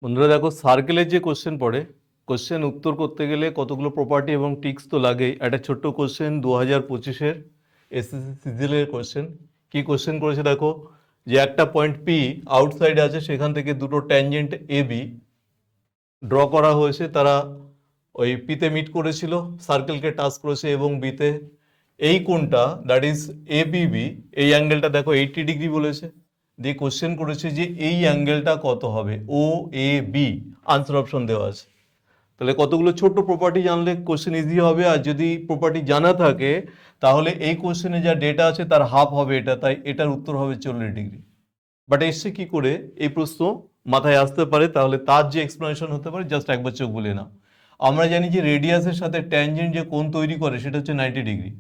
বন্ধুরা দেখো, সার্কেলের যে কোশ্চেন পড়ে, কোশ্চেন উত্তর করতে গেলে কতগুলো প্রপার্টি এবং টিক্স তো লাগেই। একটা ছোট্ট কোশ্চেন 2025-এর এসএসসি সিজিএলের কোশ্চেন। কি কোশ্চেন করেছে দেখো, যে একটা পয়েন্ট পি আউটসাইডে আছে, সেখান থেকে দুটো ট্যানজেন্ট এ বি ড্র করা হয়েছে। তারা ওই পিতে মিট করেছিল, সার্কেলকে টাচ করেছে এবং বিতে এই কোণটা that is A B B, এই অ্যাঙ্গেলটা দেখো 80 ডিগ্রি বলেছে। দিয়ে কোশ্চেন করেছে যে এই অ্যাঙ্গেলটা কত হবে, ও এ বি। আনসার অপশন দেওয়া আছে। তাহলে কতগুলো ছোট্ট প্রপার্টি জানলে কোশ্চেন ইজি হবে, আর যদি প্রপার্টি জানা থাকে তাহলে এই কোশ্চেনে যা ডেটা আছে তার হাফ হবে এটা, তাই এটার উত্তর হবে 40 ডিগ্রি। বাট এসছে কি করে এই প্রশ্ন মাথায় আসতে পারে, তাহলে তার যে এক্সপ্লেনেশন হতে পারে জাস্ট একবার চোখ বলে নাও। আমরা জানি যে রেডিয়াসের সাথে ট্যানজেন্ট যে কোণ তৈরি করে সেটা হচ্ছে 90 ডিগ্রি।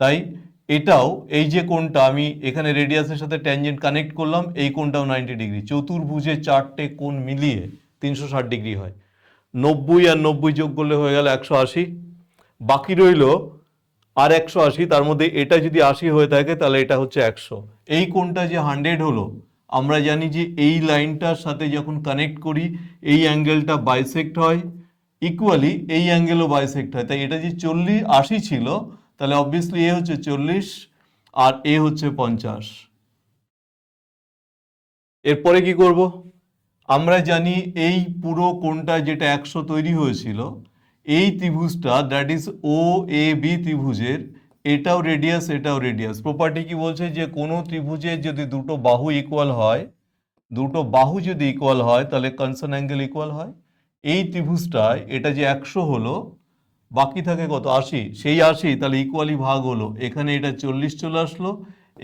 তাই এটাও, এই যে কোণটা আমি এখানে রেডিয়াসের সাথে ট্যানজেন্ট কানেক্ট করলাম, এই কোণটাও 90 ডিগ্রি। চতুর্ভুজে চারটে কোণ মিলিয়ে 360 ডিগ্রি হয়। 90 আর 90 যোগ করলে হয়ে গেল 180। বাকি রইল আর 180, তার মধ্যে এটা যদি 80 হয়ে থাকে তাহলে এটা হচ্ছে 100। এই কোণটা যে 100 হলো, আমরা জানি যে এই লাইনটার সাথে যখন কানেক্ট করি এই অ্যাঙ্গেলটা বাইসেক্ট হয়, ইকুয়ালি এই অ্যাঙ্গেলও বাইসেক্ট হয়। তাই এটা যে 80 ছিল, তাহলে অবভিয়াসলি এ হচ্ছে 40 আর এ হচ্ছে 50। এরপরে কি করব, আমরা জানি এই পুরো কোণটা যেটা 100 তৈরি হয়েছিল, এই ত্রিভুজটা that is O A B ত্রিভুজের এটাও রেডিয়াস এটাও রেডিয়াস। প্রপার্টি কি বলছে যে কোনো ত্রিভুজের যদি দুটো বাহু ইকুয়াল হয়, দুটো বাহু যদি ইকুয়াল হয় তাহলে কনসার্ন অ্যাঙ্গেল ইকুয়াল হয়। এই ত্রিভুজটায় এটা যে 100 হলো, বাকি থাকে কত, 80। সেই 80 তাহলে ইকুয়ালি ভাগ হলো, এখানে এটা 40 চলে আসলো,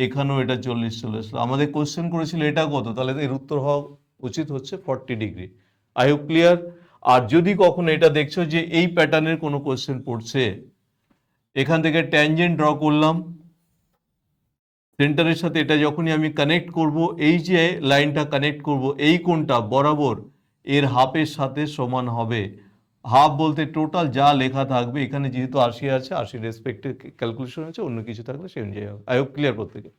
এখানেও এটা 40 চলে আসলো। আমাদের কোশ্চেন করেছিল এটা কত, তাহলে এর উত্তর হওয়া উচিত হচ্ছে 40 ডিগ্রি। I hope clear. আর যদি কখনো এটা দেখছো যে এই প্যাটার্নের কোনো কোশ্চেন পড়ছে, এখান থেকে ট্যানজেন্ট ড্র করলাম, সেন্টারের সাথে এটা যখনই আমি কানেক্ট করব, এই যে লাইনটা কানেক্ট করব, এই কোণটা বরাবর এর হাফের সাথে সমান হবে। হাফ বলতে টোটাল যা লেখা থাকবে, এখানে যেহেতু 80 আছে, 80 রেসপেক্টে ক্যালকুলেশন আছে, অন্য কিছু থাকলে সে অনুযায়ী হবে। আই হোপ ক্লিয়ার প্রত্যেকে।